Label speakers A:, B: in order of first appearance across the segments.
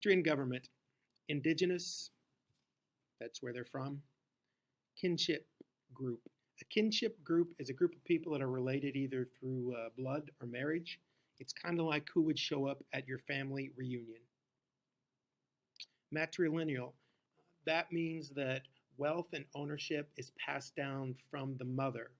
A: Country and government. Indigenous, that's where they're from. Kinship group. A kinship group is a group of people that are related either through blood or marriage. It's kind of like who would show up at your family reunion. Matrilineal. That means that wealth and ownership is passed down from the mother.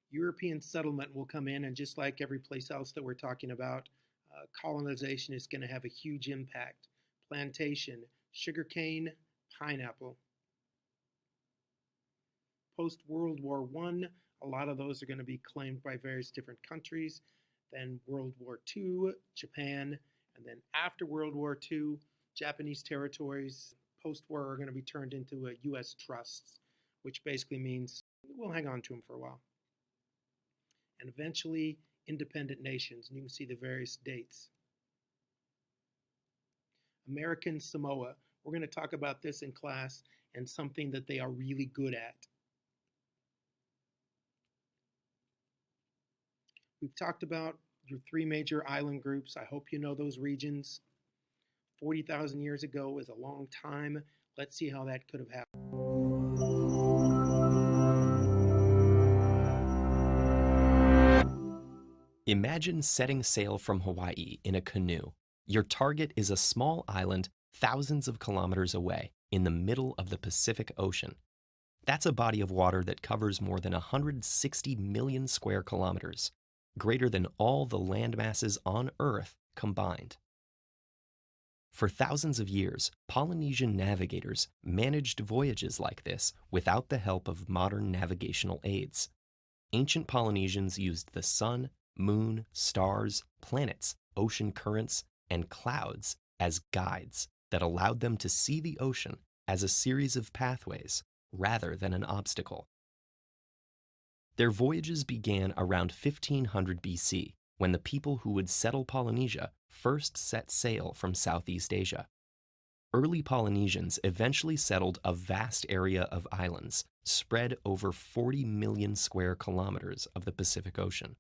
A: European settlement will come in, and just like every place else that we're talking about, colonization is going to have a huge impact. Plantation, sugarcane, pineapple. Post World War I, a lot of those are going to be claimed by various different countries. Then World War II, Japan, and then after World War II, Japanese territories post-war are going to be turned into U.S. trusts, which basically means we'll hang on to them for a while. And eventually, independent nations, and you can see the various dates. American Samoa. We're going to talk about this in class and something that they are really good at. We've talked about your three major island groups. I hope you know those regions. 40,000 years ago is a long time. Let's see how that could have happened.
B: Imagine setting sail from Hawaii in a canoe. Your target is a small island thousands of kilometers away in the middle of the Pacific Ocean. That's a body of water that covers more than 160 million square kilometers, greater than all the land masses on Earth combined. For thousands of years, Polynesian navigators managed voyages like this without the help of modern navigational aids. Ancient Polynesians used the sun, moon, stars, planets, ocean currents, and clouds as guides that allowed them to see the ocean as a series of pathways rather than an obstacle. Their voyages began around 1500 BC, when the people who would settle Polynesia first set sail from Southeast Asia. Early Polynesians eventually settled a vast area of islands spread over 40 million square kilometers of the Pacific Ocean.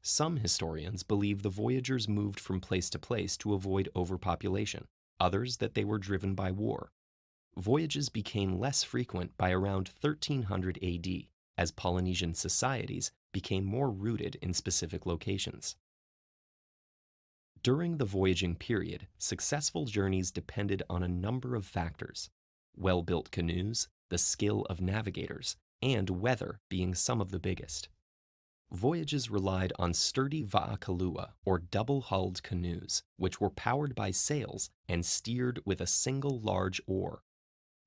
B: Some historians believe the voyagers moved from place to place to avoid overpopulation, others that they were driven by war. Voyages became less frequent by around 1300 AD, as Polynesian societies became more rooted in specific locations. During the voyaging period, successful journeys depended on a number of factors: well-built canoes, the skill of navigators, and weather being some of the biggest. Voyages relied on sturdy va'akalua, or double-hulled canoes, which were powered by sails and steered with a single large oar.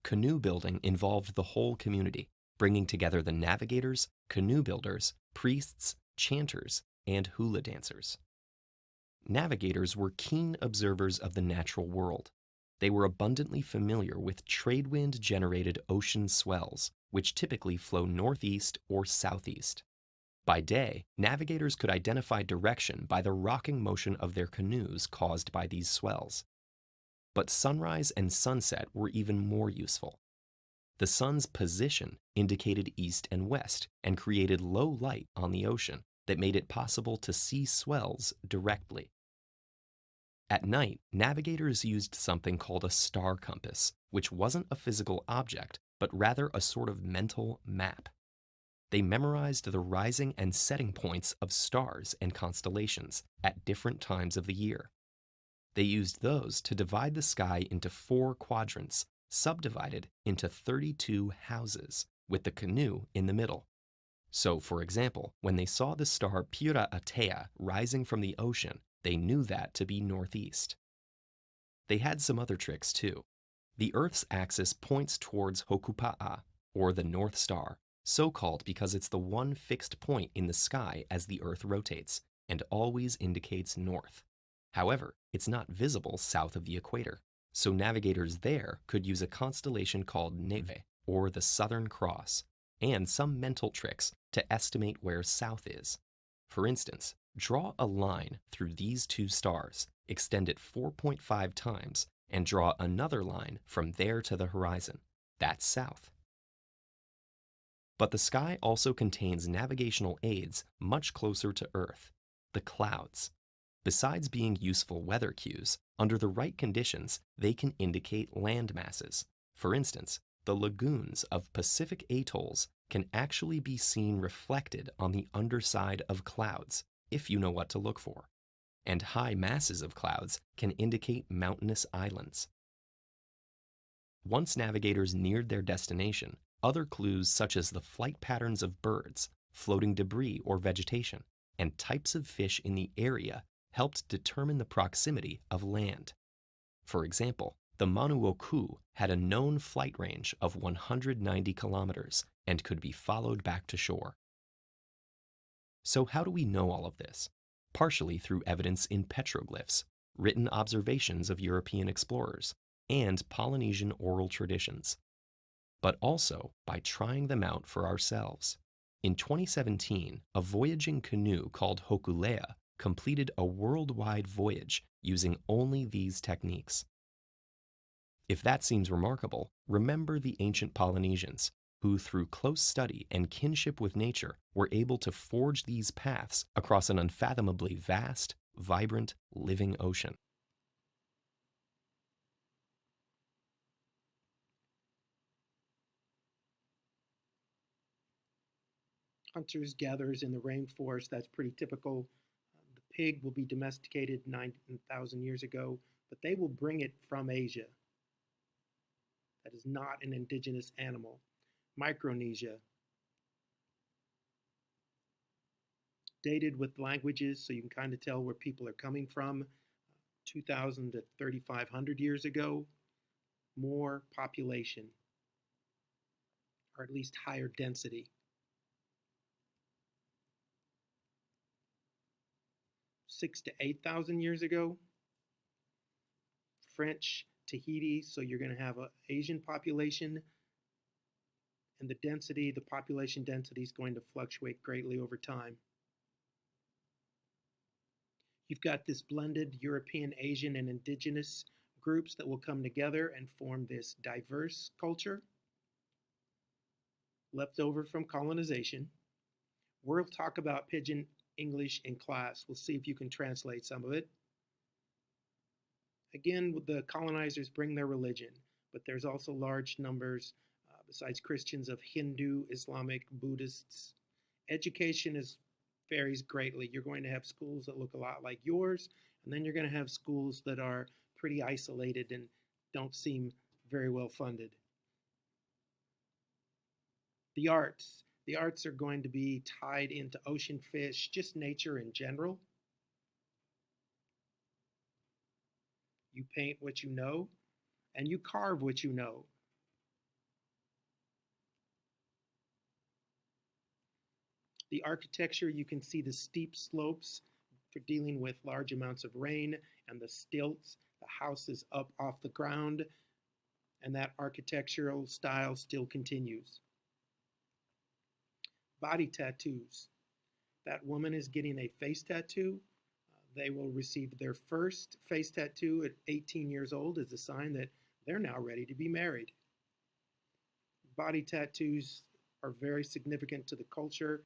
B: Canoe building involved the whole community, bringing together the navigators, canoe builders, priests, chanters, and hula dancers. Navigators were keen observers of the natural world. They were abundantly familiar with trade-wind-generated ocean swells, which typically flow northeast or southeast. By day, navigators could identify direction by the rocking motion of their canoes caused by these swells. But sunrise and sunset were even more useful. The sun's position indicated east and west and created low light on the ocean that made it possible to see swells directly. At night, navigators used something called a star compass, which wasn't a physical object, but rather a sort of mental map. They memorized the rising and setting points of stars and constellations at different times of the year. They used those to divide the sky into 4 quadrants, subdivided into 32 houses, with the canoe in the middle. So, for example, when they saw the star Pura Atea rising from the ocean, they knew that to be northeast. They had some other tricks, too. The Earth's axis points towards Hokupa'a, or the North Star, so called because it's the one fixed point in the sky as the Earth rotates, and always indicates north. However, it's not visible south of the equator, so navigators there could use a constellation called Neve, or the Southern Cross, and some mental tricks to estimate where south is. For instance, draw a line through these 2 stars, extend it 4.5 times, and draw another line from there to the horizon. That's south. But the sky also contains navigational aids much closer to Earth: the clouds, Besides being useful weather cues, under the right conditions, they can indicate land masses. For instance, the lagoons of Pacific atolls can actually be seen reflected on the underside of clouds, if you know what to look for. And high masses of clouds can indicate mountainous islands. Once navigators neared their destination, other clues such as the flight patterns of birds, floating debris or vegetation, and types of fish in the area helped determine the proximity of land. For example, the Manuoku had a known flight range of 190 kilometers and could be followed back to shore. So how do we know all of this? Partially through evidence in petroglyphs, written observations of European explorers, and Polynesian oral traditions, but also by trying them out for ourselves. In 2017, a voyaging canoe called Hokulea completed a worldwide voyage using only these techniques. If that seems remarkable, remember the ancient Polynesians, who through close study and kinship with nature were able to forge these paths across an unfathomably vast, vibrant, living ocean.
A: Hunters, gatherers in the rainforest, that's pretty typical. The pig will be domesticated 9,000 years ago, but they will bring it from Asia. That is not an indigenous animal. Micronesia, dated with languages so you can kind of tell where people are coming from. 2,000 to 3,500 years ago, more population, or at least higher density. 6,000 to 8,000 years ago, French, Tahiti, so you're going to have an Asian population, and the population density is going to fluctuate greatly over time. You've got this blended European, Asian, and indigenous groups that will come together and form this diverse culture left over from colonization. We'll talk about Pidgin English in class. We'll see if you can translate some of it. Again, the colonizers bring their religion, but there's also large numbers, besides Christians, of Hindu, Islamic, Buddhists. Education varies greatly. You're going to have schools that look a lot like yours, and then you're going to have schools that are pretty isolated and don't seem very well funded. The arts. The arts are going to be tied into ocean fish, just nature in general. You paint what you know, and you carve what you know. The architecture, you can see the steep slopes for dealing with large amounts of rain, and the stilts. The house is up off the ground, and that architectural style still continues. Body tattoos. That woman is getting a face tattoo. They will receive their first face tattoo at 18 years old as a sign that they're now ready to be married. Body tattoos are very significant to the culture.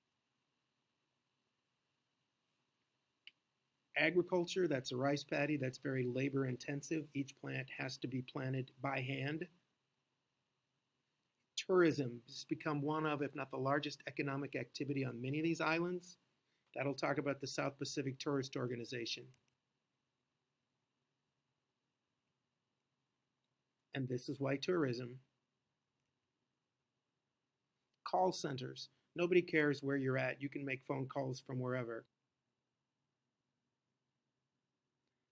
A: Agriculture, that's a rice paddy, that's very labor intensive. Each plant has to be planted by hand. Tourism has become one of, if not the largest economic activity on many of these islands. That'll talk about the South Pacific Tourist Organization. And this is why tourism. Call centers. Nobody cares where you're at. You can make phone calls from wherever.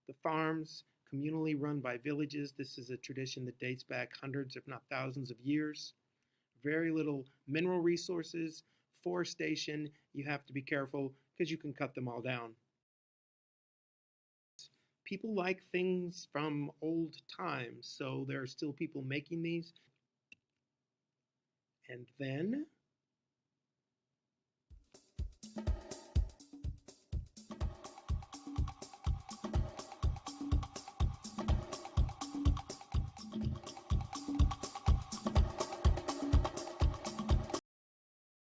A: The farms, communally run by villages. This is a tradition that dates back hundreds, if not thousands of years. Very little mineral resources. Forestation, you have to be careful because you can cut them all down. People like things from old times, so there are still people making these. And then